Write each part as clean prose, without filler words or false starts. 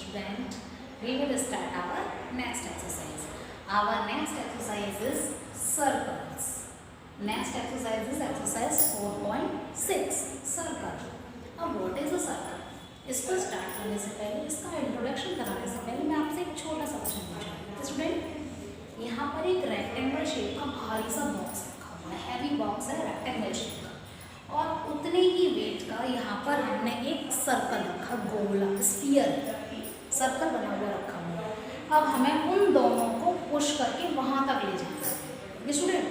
student, we will start our next exercise. Our next exercise is circles. Next exercise is exercise 4.6 circle. अब what is a circle? इसको start करने से पहले, इसका introduction कराने से पहले मैं आपसे एक छोटा सा क्वेश्चन पूछूंगी। तो स्टूडेंट, यहाँ पर एक रेक्टेंगल शेप का भारी सा बॉक्स रखा हुआ है, हैवी बॉक्स है रेक्टेंगल शेप का, और उतने ही वेट का यहाँ पर हमने एक सर्कल रखा, गोला स्फीयर सर्कल बना हुआ रखा हुआ है। अब हमें उन दोनों को पुश करके वहाँ तक ले जाना है स्टूडेंट।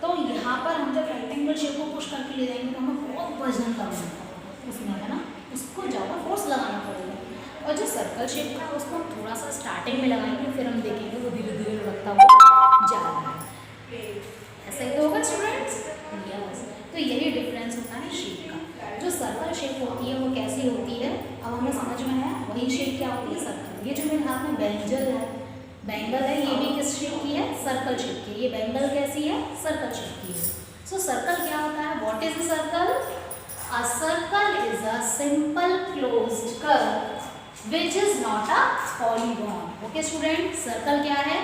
तो यहाँ पर हम जब रेक्टेंगल शेप को पुश करके ले जाएंगे तो हमें बहुत वजन लगाना पड़ेगा उसमें, है ना, उसको ज़्यादा फोर्स लगाना पड़ेगा। और जो सर्कल शेप का है उसको हम थोड़ा सा स्टार्टिंग में लगाएंगे, फिर हम देखेंगे वो धीरे धीरे लुढ़कता हुआ जा रहा है। ऐसा ही तो होगा स्टूडेंट्स। तो यही डिफरेंस होता है शेप का। जो सर्कल शेप होती है वो कैसी होती है, अब हमें समझ में आया। वही शेप क्या होती है, सर्कल। ये जो मेरे हाथ में बैंगल है, ये भी किस शेप की है, सर्कल शेप की। ये बैंगल कैसी है, सर्कल शेप की है। सो सर्कल क्या होता है, what is a circle? A circle is a simple closed curve which is not a polygon. Okay student, circle क्या है?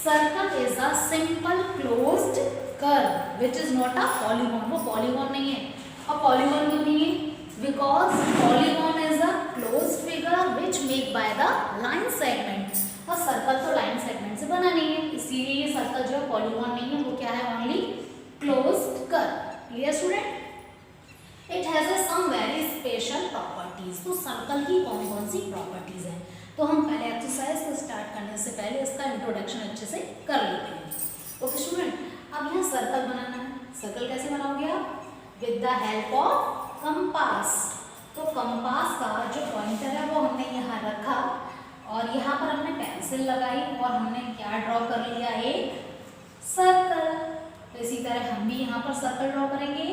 Circle is a simple closed curve which is not a polygon. वो polygon नहीं है। अब polygon क्यों नहीं है? Because polygon is a closed figure which make by the line segment. और सर्कल तो लाइन सेगमेंट से बना नहीं है, इसीलिए ये सर्कल जो है पॉलीगॉन नहीं है, वो क्या है, only closed curve. Clear student? It has some very special properties. तो सर्कल की कौन कौन सी प्रॉपर्टीज है, तो हम पहले एक्सरसाइज को स्टार्ट करने से पहले इसका इंट्रोडक्शन अच्छे से कर लेते हैं। ओके स्टूडेंट, अब यहाँ सर्कल बनाना है। सर्कल कैसे बनाओगे आप? With the help of compass. तो कंपास का जो पॉइंटर है वो हमने यहाँ रखा, और यहाँ पर हमने पेंसिल लगाई और हमने क्या ड्रॉ कर लिया, एक सर्कल। तो इसी तरह हम भी यहाँ पर सर्कल ड्रॉ करेंगे।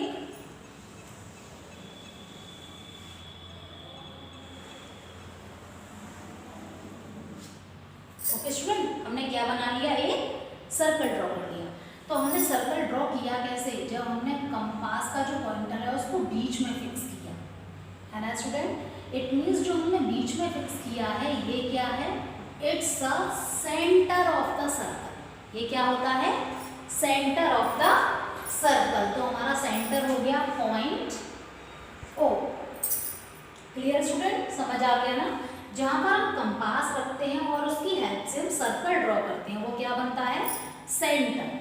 ओके स्टूडेंट, हमने क्या बना लिया, एक सर्कल ड्रॉ कर लिया। तो हमने सर्कल ड्रॉ किया कैसे? जब हमने कंपास का जो पॉइंटर है उसको बीच में फिक्स किया, है ना स्टूडेंट। इट मीन्स जो हमने बीच में फिक्स किया है ये क्या है, it's a centre of the circle. ये क्या होता है, सेंटर ऑफ द सर्कल। तो हमारा सेंटर हो गया पॉइंट ओ। क्लियर स्टूडेंट, समझ आ गया ना? जहां पर हम कंपास रखते हैं और उसकी हेल्प से हम सर्कल ड्रॉ करते हैं, वो क्या बनता है, सेंटर।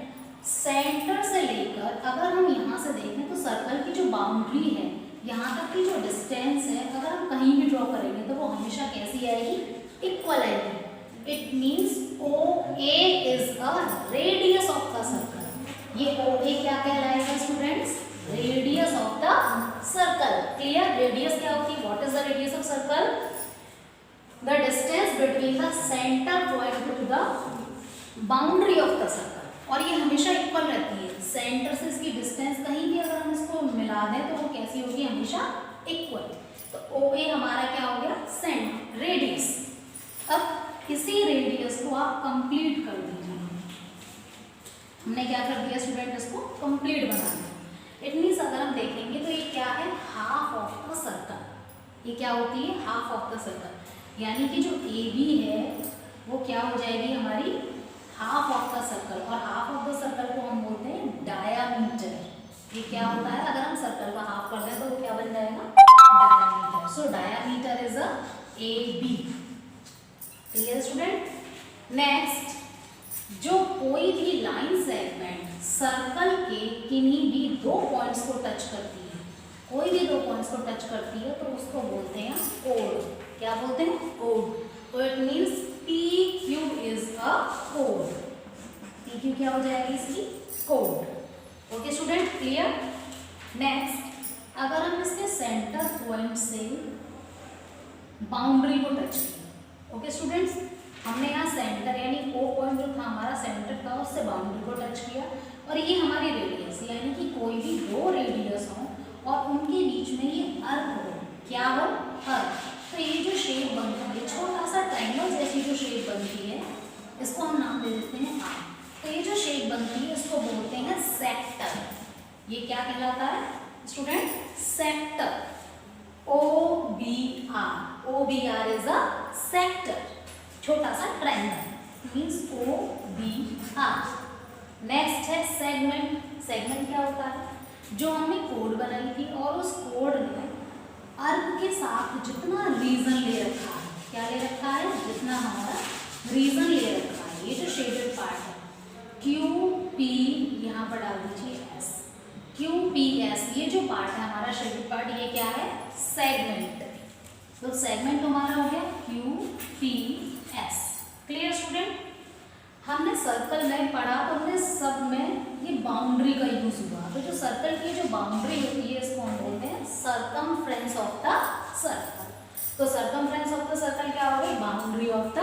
सेंटर से लेकर अगर हम यहाँ से देखें तो सर्कल की जो बाउंड्री है, यहाँ तक की जो डिस्टेंस है, अगर हम कहीं भी ड्रॉ करेंगे तो वो हमेशा कैसी आएगी, इक्वल आएगी। It means OA is a radius of the circle. ये OA क्या कहलाएगा students, radius of the circle. Clear? Radius क्या होती है, what is the radius of circle? The distance between the centre point two the boundary of the circle. और ये हमेशा equal रहती है। सेंटर से इसकी डिस्टेंस कहीं भी अगर हम इसको मिला दें तो वो कैसी होगी, हमेशा इक्वल। तो OA हमारा क्या हो गया, सेंटर, रेडियस। अब इसी रेडियस को आप कंप्लीट कर दीजिए। हमने क्या कर दिया स्टूडेंट, इसको कंप्लीट बना दिया। इट मीन्स अगर हम देखेंगे तो ये क्या है, हाफ ऑफ द सर्कल। ये क्या होती है, हाफ ऑफ द सर्कल। यानी कि जो AB है वो क्या हो जाएगी, हमारी हाफ ऑफ द सर्कल। और हाफ ऑफ द सर्कल को हम बोलते हैं डायामीटर। ये क्या होता है, अगर हम सर्कल का हाफ कर दें तो वो क्या बन जाएगा, diameter. So diameter is a AB। Clear student? Next, जो कोई भी लाइन सेगमेंट सर्कल के किन्हीं भी दो पॉइंट्स को टच करती है, कोई भी दो पॉइंट्स को टच करती है तो उसको बोलते हैं कोड। क्या बोलते हैं, कोड। तो it means PQ is a code. PQ क्या हो जाएगी इसकी, code. Okay student, clear? Next, अगर हम इसके सेंटर पॉइंट से बाउंड्री को टच करें, ओके स्टूडेंट्स, हमने यहाँ सेंटर यानी O पॉइंट जो था हमारा सेंटर था, उससे बाउंड्री को टच किया, और ये हमारी रेडियस, यानी कि कोई भी दो रेडियस हो और उनके बीच में ये अर्क हो, क्या हो, अर्क। तो ये जो शेप बनती है, छोटा सा ट्रायंगल जैसी जो शेप बनती है, इसको हम नाम दे देते हैं आर्क। तो ये जो शेप बनती है इसको बोलते हैं सेक्टर। ये क्या कहलाता है student, sector. OBR। OBR is a sector, छोटा सा ट्रायंगल मीन्स OBR। नेक्स्ट है सेगमेंट। सेगमेंट क्या होता है? जो हमने कोड बनाई थी और उस कोड में अर्क के साथ जितना रीजन ले रखा है, क्या ले रखा है? जितना हमारा रीजन ले रखा है, ये जो शेडेड पार्ट है QP, यहाँ पर डाल दीजिए S, QPS, ये जो पार्ट है हमारा शेडेड पार्ट, ये क्या है? सेगमेंट। तो सेगमेंट हमारा हो गया QPS। Clear student? हमने सर्कल में पढ़ा तो हमने सब में ये बाउंड्री का यूज हुआ। तो जो सर्कल की जो बाउंड्री होती है इसको हम बोलते हैं सर्कमफ्रेंस ऑफ द सर्कल। तो सर्कमफ्रेंस ऑफ द सर्कल क्या हो गई? Boundary of the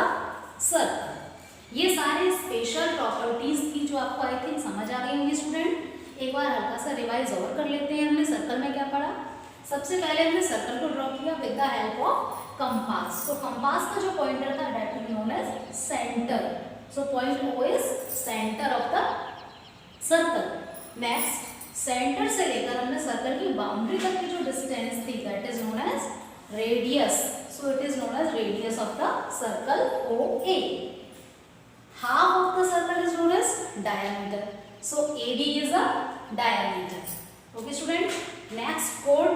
circle. ये सारे स्पेशल प्रॉपर्टीज की जो आपको आई थिंक समझ आ गई होंगी स्टूडेंट। एक बार हल्का सा रिवाइज और कर लेते हैं। हमने सर्कल में क्या पढ़ा? सबसे पहले हमने सर्कल को ड्रॉ किया with the help of compass. तो कंपास का जो पॉइंटर था that is known as centre. So point O is center of the circle. Next, center से लेकर हमने सर्कल की बाउंड्री तक की जो डिस्टेंस थी that is known as radius. So it is known as radius of the circle OA. Half of the circle is known as diameter. So AD is a diameter. Okay student. Next chord.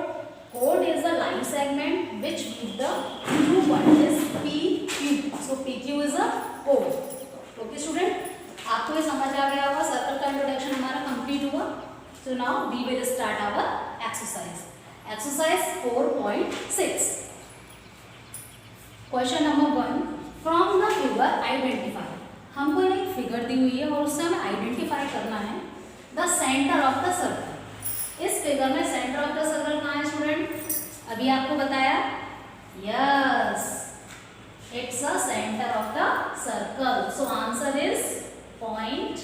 Chord is the line segment which give the two points PQ. So PQ is a chord. Okay student, आपको ये समझ आ गया होगा। Circle का introduction हमारा complete हुआ। So now we will start our exercise. Exercise 4.6। Question number 1, from the figure identify. हमको एक फिगर दी हुई है और उससे हमें आइडेंटिफाई करना है the centre of the circle. इस फिगर में सेंटर ऑफ द सर्कल कहाँ है स्टूडेंट? अभी आपको बताया, yes, it's a center of the circle. So answer is point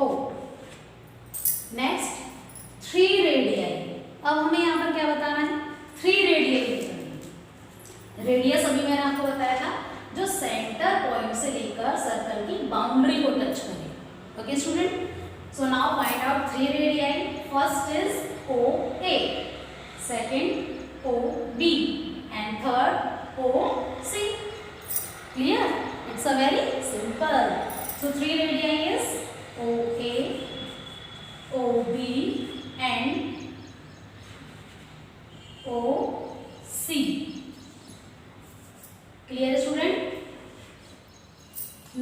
O. Next, 3 radii. अब हमें यहाँ पर क्या बताना है? 3 रेडियस। रेडियस अभी मैंने आपको बताया था जो सेंटर पॉइंट से लेकर सर्कल की बाउंड्री को टच करे। Okay student, so now find out 3 radii. First is OA, second OB and third OC. Clear? It's a very simple. So 3 radii is OA, OB and OC. Clear student?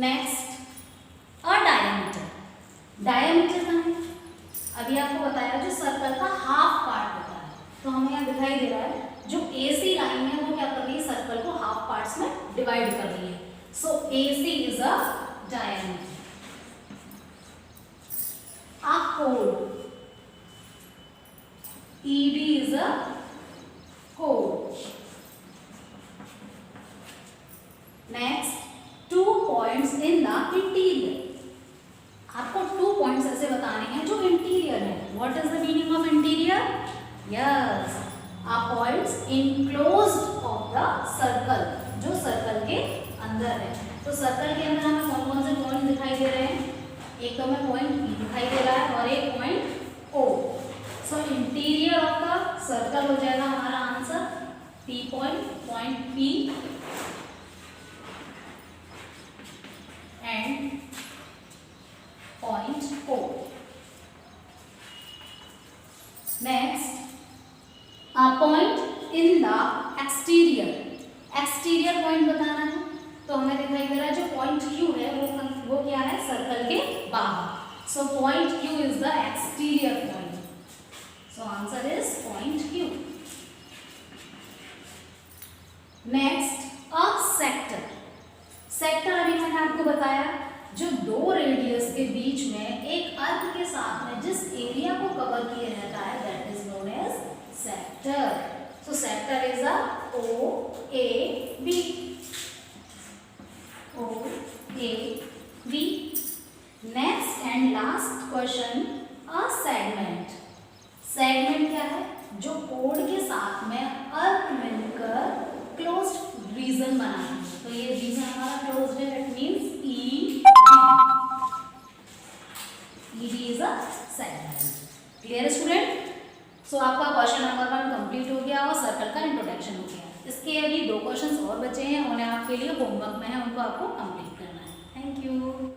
Next, a diameter. Diameter का है, अभी आपको बताया जो circle का half part होता है। तो हमें यहाँ दिखाई दे रहा है जो AC लाइन है वो क्या कर रही है? सर्कल को हाफ पार्ट्स में डिवाइड कर रही है। सो AC is a diameter. A chord, ED is a chord. Next, 2 points in the interior. आपको 2 points ऐसे बताने हैं जो इंटीरियर है। What is the meaning of interior? Yes, are points enclosed of the circle, जो सर्कल के अंदर है। तो सर्कल के अंदर हमें कौन कौन से पॉइंट दिखाई दे रहे हैं? एक तो हमें पॉइंट P दिखाई दे रहा है और एक point O। So interior of the circle हो जाएगा हमारा answer P point, point P and point O। Next, a point in the exterior. Exterior point बताना है तो हमें दिखाई दे रहा है जो पॉइंट Q है वो क्या है? सर्कल के बाहर। So point Q is the exterior point. So answer is point Q। Next, a sector. Sector अभी मैंने आपको बताया जो 2 रेडियस के बीच में एक अर्क के साथ में जिस एरिया को कवर किए रहता है that is known as sector. So sector is a OAB. OAB. Next and last question, a segment. Segment क्या है? जो कोड के साथ में अर्क मिलकर क्लोज्ड रीजन बना है। तो ये रीजन हमारा क्लोज्ड है, it means ED. ED is a segment. Clear student? सो आपका क्वेश्चन नंबर 1 कंप्लीट हो गया और सर्कल का इंट्रोडक्शन हो गया। इसके अभी 2 क्वेश्चंस और बचे हैं मार्क के लिए होमवर्क में है, उनको आपको कंप्लीट करना है।